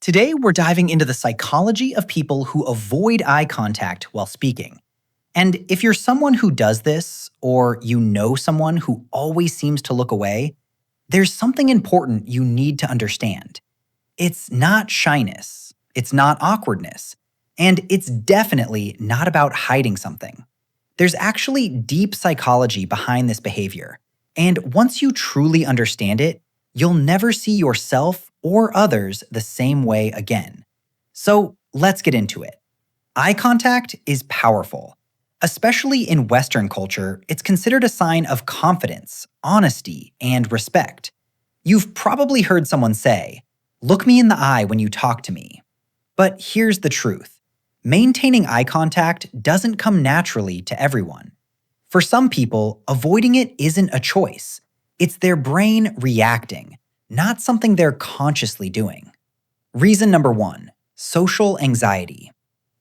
Today, we're diving into the psychology of people who avoid eye contact while speaking. And if you're someone who does this, or you know someone who always seems to look away, there's something important you need to understand. It's not shyness, it's not awkwardness, and it's definitely not about hiding something. There's actually deep psychology behind this behavior, and once you truly understand it, you'll never see yourself or others the same way again. So let's get into it. Eye contact is powerful. Especially in Western culture, it's considered a sign of confidence, honesty, and respect. You've probably heard someone say, "Look me in the eye when you talk to me." But here's the truth. Maintaining eye contact doesn't come naturally to everyone. For some people, avoiding it isn't a choice. It's their brain reacting, not something they're consciously doing. Reason number one, social anxiety.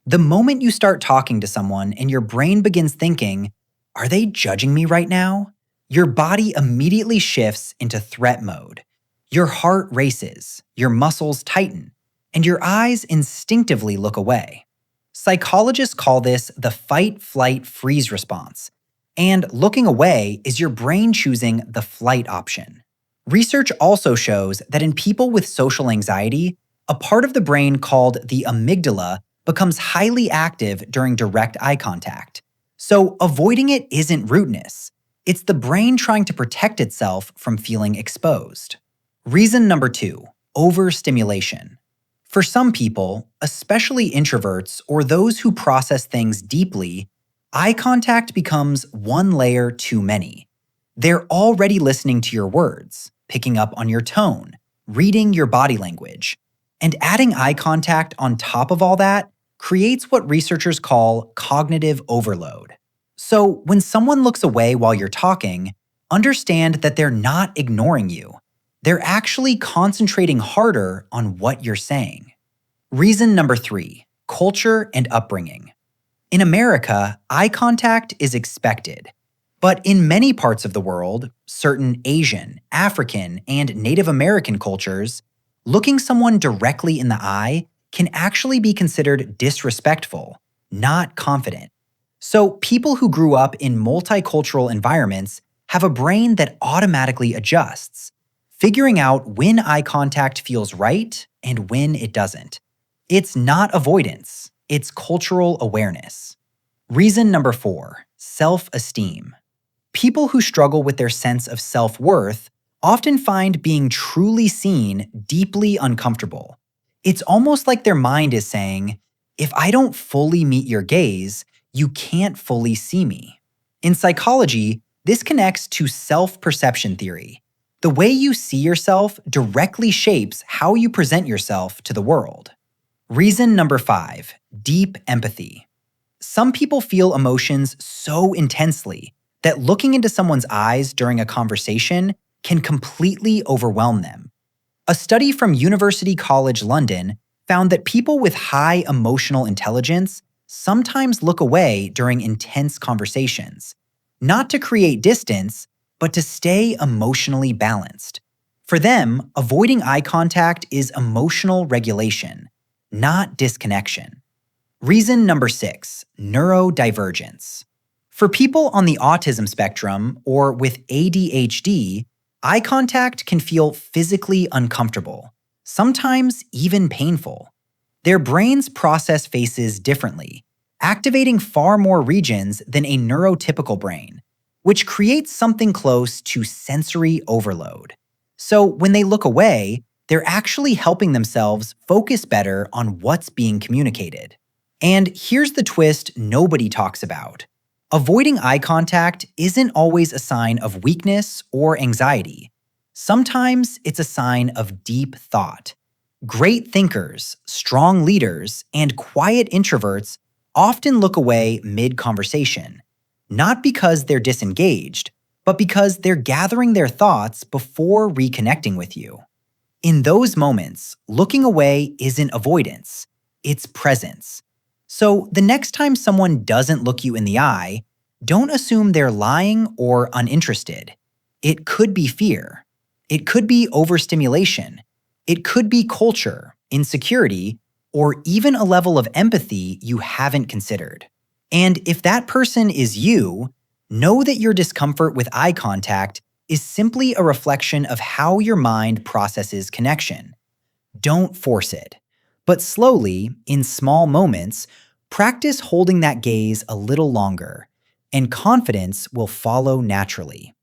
The moment you start talking to someone and your brain begins thinking, "Are they judging me right now?" your body immediately shifts into threat mode. Your heart races, your muscles tighten, and your eyes instinctively look away. Psychologists call this the fight, flight, freeze response. And looking away is your brain choosing the flight option. Research also shows that in people with social anxiety, a part of the brain called the amygdala becomes highly active during direct eye contact. So avoiding it isn't rudeness. It's the brain trying to protect itself from feeling exposed. Reason number two, overstimulation. For some people, especially introverts or those who process things deeply, eye contact becomes one layer too many. They're already listening to your words, picking up on your tone, reading your body language. And adding eye contact on top of all that creates what researchers call cognitive overload. So when someone looks away while you're talking, understand that they're not ignoring you. They're actually concentrating harder on what you're saying. Reason number three, culture and upbringing. In America, eye contact is expected. But in many parts of the world, certain Asian, African, and Native American cultures, looking someone directly in the eye can actually be considered disrespectful, not confident. So people who grew up in multicultural environments have a brain that automatically adjusts, figuring out when eye contact feels right and when it doesn't. It's not avoidance, it's cultural awareness. Reason number four, self-esteem. People who struggle with their sense of self-worth often find being truly seen deeply uncomfortable. It's almost like their mind is saying, "If I don't fully meet your gaze, you can't fully see me." In psychology, this connects to self-perception theory. The way you see yourself directly shapes how you present yourself to the world. Reason number five, deep empathy. Some people feel emotions so intensely that looking into someone's eyes during a conversation can completely overwhelm them. A study from University College London found that people with high emotional intelligence sometimes look away during intense conversations, not to create distance, but to stay emotionally balanced. For them, avoiding eye contact is emotional regulation, not disconnection. Reason number six, neurodivergence. For people on the autism spectrum or with ADHD, eye contact can feel physically uncomfortable, sometimes even painful. Their brains process faces differently, activating far more regions than a neurotypical brain, which creates something close to sensory overload. So when they look away, they're actually helping themselves focus better on what's being communicated. And here's the twist nobody talks about. Avoiding eye contact isn't always a sign of weakness or anxiety. Sometimes it's a sign of deep thought. Great thinkers, strong leaders, and quiet introverts often look away mid-conversation, not because they're disengaged, but because they're gathering their thoughts before reconnecting with you. In those moments, looking away isn't avoidance, it's presence. So the next time someone doesn't look you in the eye, don't assume they're lying or uninterested. It could be fear. It could be overstimulation. It could be culture, insecurity, or even a level of empathy you haven't considered. And if that person is you, know that your discomfort with eye contact is simply a reflection of how your mind processes connection. Don't force it. But slowly, in small moments, practice holding that gaze a little longer, and confidence will follow naturally.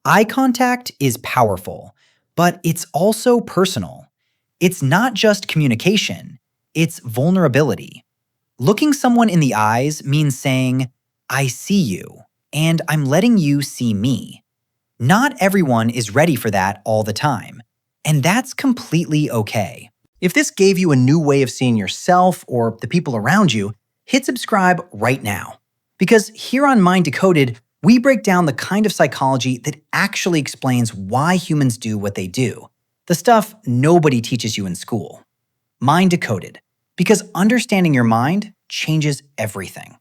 Eye contact is powerful, but it's also personal. It's not just communication, it's vulnerability. Looking someone in the eyes means saying, I see you, and I'm letting you see me. Not everyone is ready for that all the time, and that's completely okay. If this gave you a new way of seeing yourself or the people around you, hit subscribe right now. Because here on Mind Decoded, we break down the kind of psychology that actually explains why humans do what they do. The stuff nobody teaches you in school. Mind Decoded. Because understanding your mind changes everything.